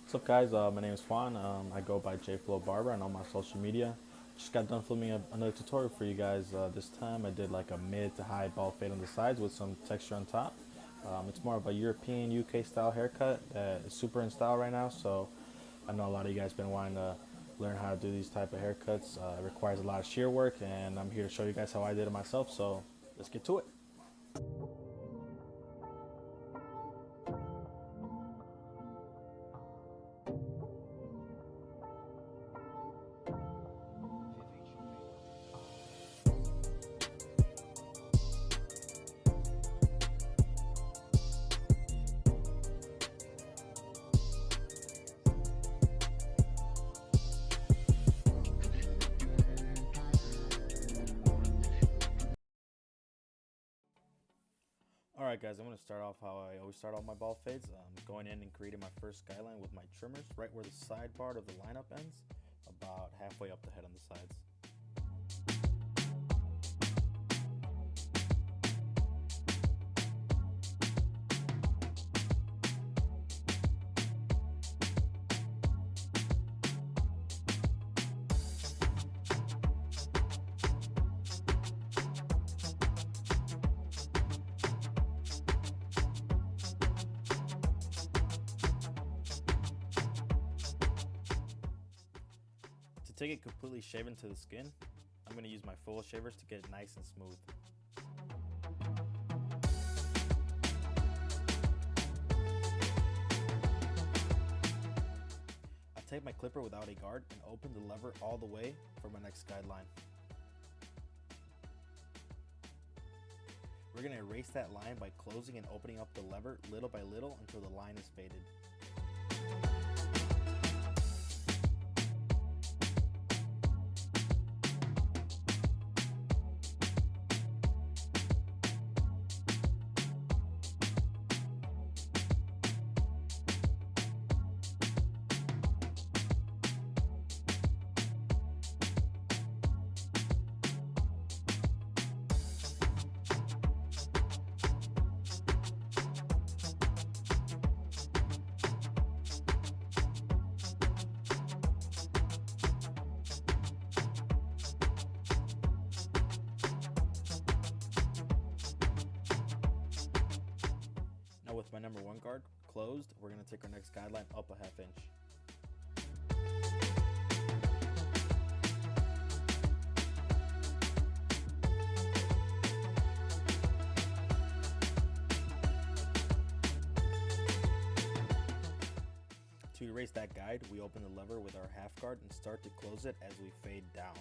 What's up, guys? My name is Juan. I go by Jflo Barber on all my social media. Just got done filming another tutorial for you guys. This time I did like a mid to high bald fade on the sides with some texture on top. It's more of a European UK style haircut that is super in style right now. So I know a lot of you guys been wanting to learn how to do these type of haircuts. It requires a lot of shear work, and I'm here to show you guys how I did it myself. So let's get to it. Alright guys, I'm going to start off how I always start all my bald fades. Going in and creating my first skyline with my trimmers right where the side part of the lineup ends, about halfway up the head on the sides. To take it completely shaven to the skin, I'm going to use my full shavers to get it nice and smooth. I take my clipper without a guard and open the lever all the way for my next guideline. We're going to erase that line by closing and opening up the lever little by little until the line is faded. With my number 1 guard closed, we're going to take our next guideline up a half inch. To erase that guide, we open the lever with our half guard and start to close it as we fade down.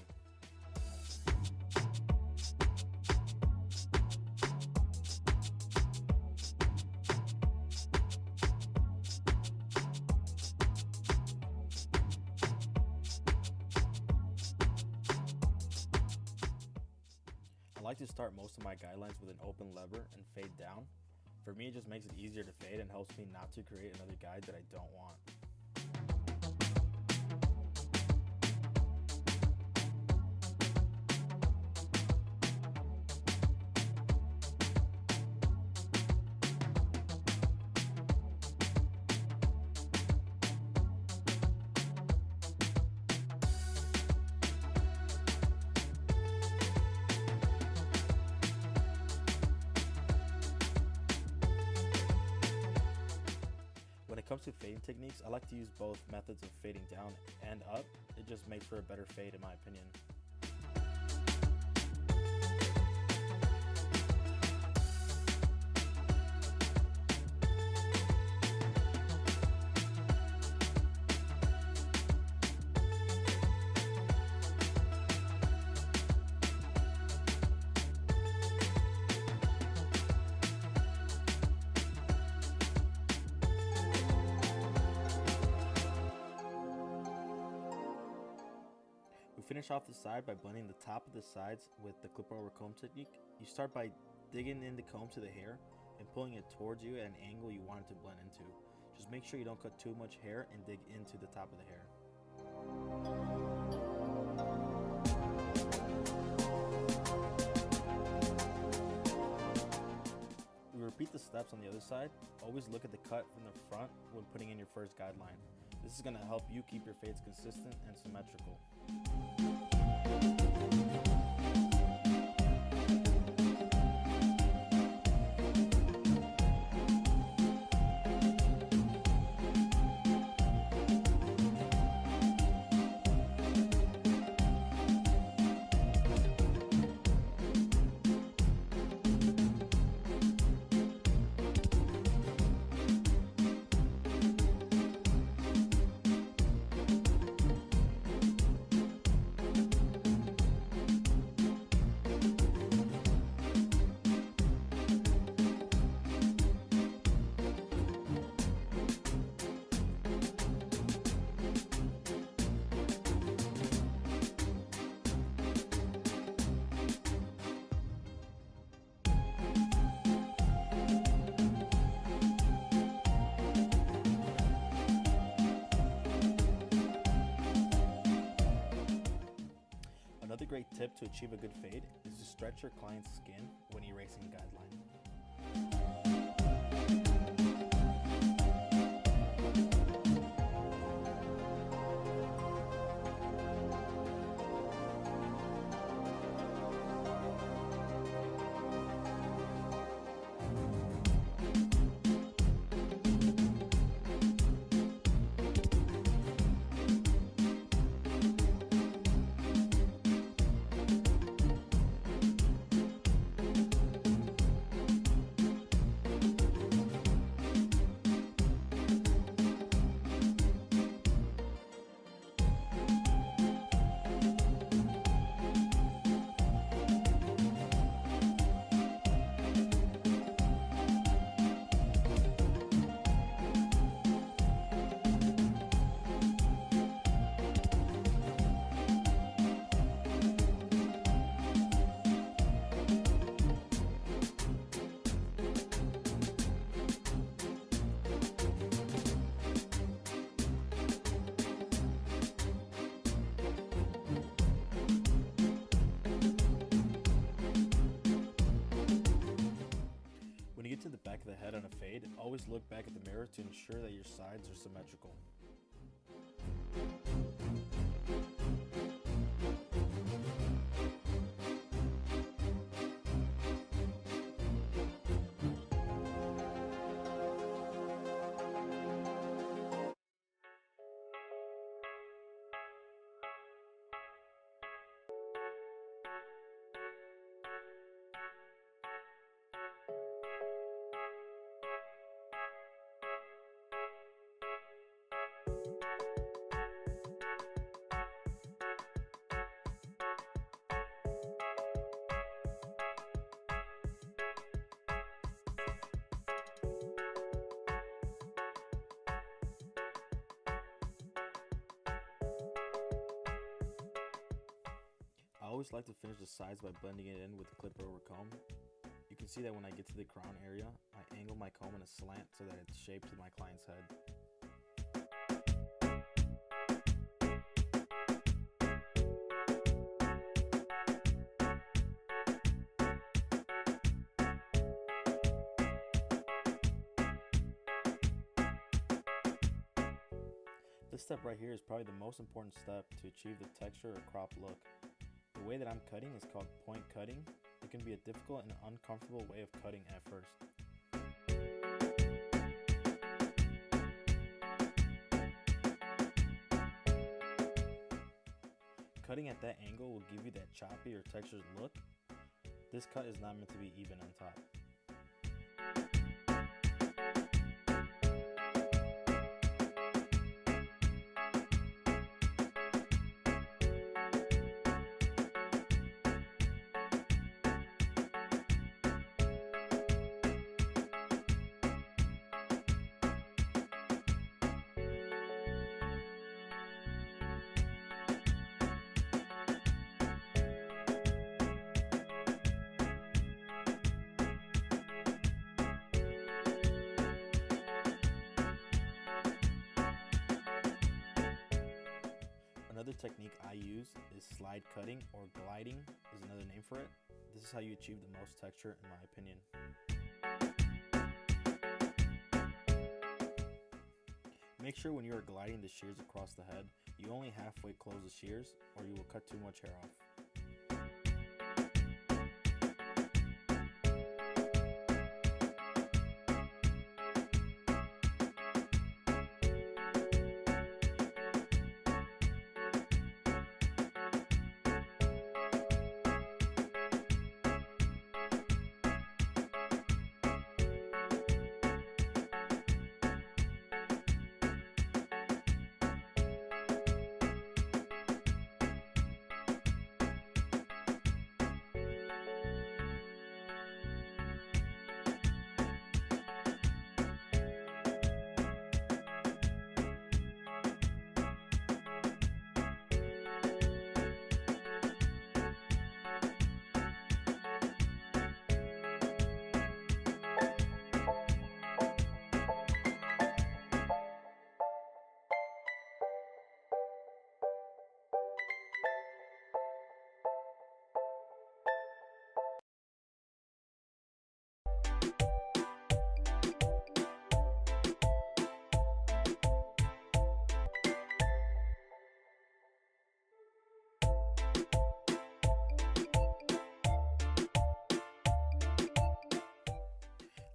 I like to start most of my guidelines with an open lever and fade down. For me, it just makes it easier to fade and helps me not to create another guide that I don't want. When it comes to fading techniques, I like to use both methods of fading down and up. It just makes for a better fade in my opinion. Finish off the side by blending the top of the sides with the clip over comb technique. You start by digging in the comb to the hair and pulling it towards you at an angle you want it to blend into. Just make sure you don't cut too much hair and dig into the top of the hair. We repeat the steps on the other side. Always look at the cut from the front when putting in your first guideline. This is going to help you keep your fades consistent and symmetrical. Another great tip to achieve a good fade is to stretch your client's skin when erasing a guideline. When you get to the back of the head on a fade, always look back at the mirror to ensure that your sides are symmetrical. I always like to finish the sides by blending it in with the clipper over comb. You can see that when I get to the crown area, I angle my comb in a slant so that it's shaped to my client's head. This step right here is probably the most important step to achieve the texture or crop look. The way that I'm cutting is called point cutting. It can be a difficult and uncomfortable way of cutting at first. Cutting at that angle will give you that choppy or textured look. This cut is not meant to be even on top. Another technique I use is slide cutting, or gliding is another name for it. This is how you achieve the most texture in my opinion. Make sure when you are gliding the shears across the head, you only halfway close the shears or you will cut too much hair off.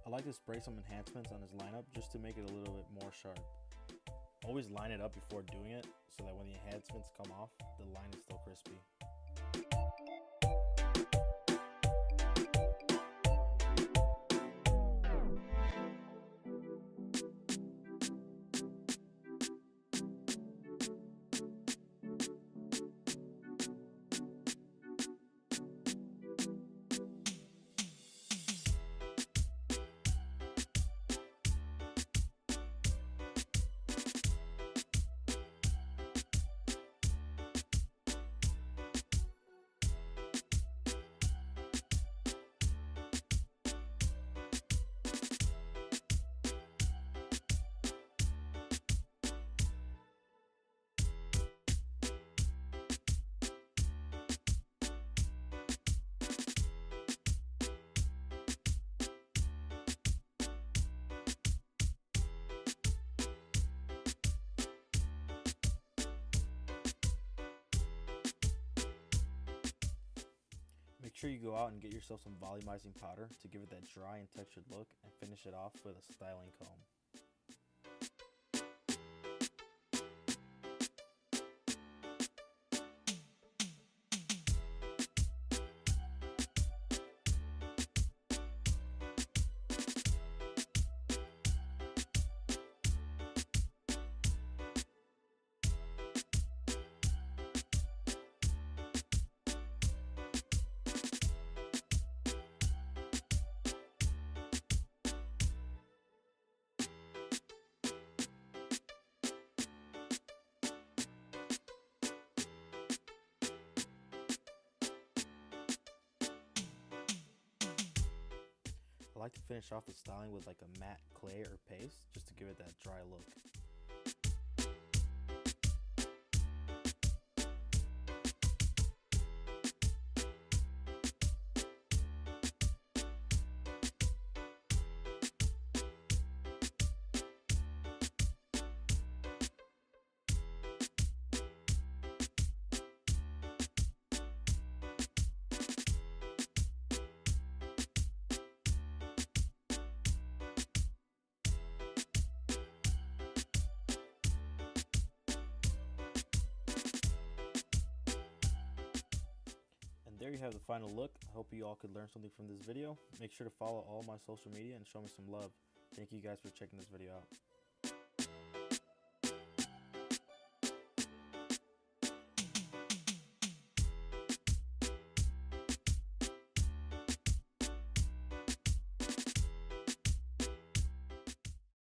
I like to spray some enhancements on his lineup just to make it a little bit more sharp. Always line it up before doing it so that when the enhancements come off, the line is still crispy. Make sure you go out and get yourself some volumizing powder to give it that dry and textured look and finish it off with a styling comb. I like to finish off the styling with like a matte clay or paste just to give it that dry look. And there you have the final look. I hope you all could learn something from this video. Make sure to follow all my social media and show me some love. Thank you guys for checking this video out.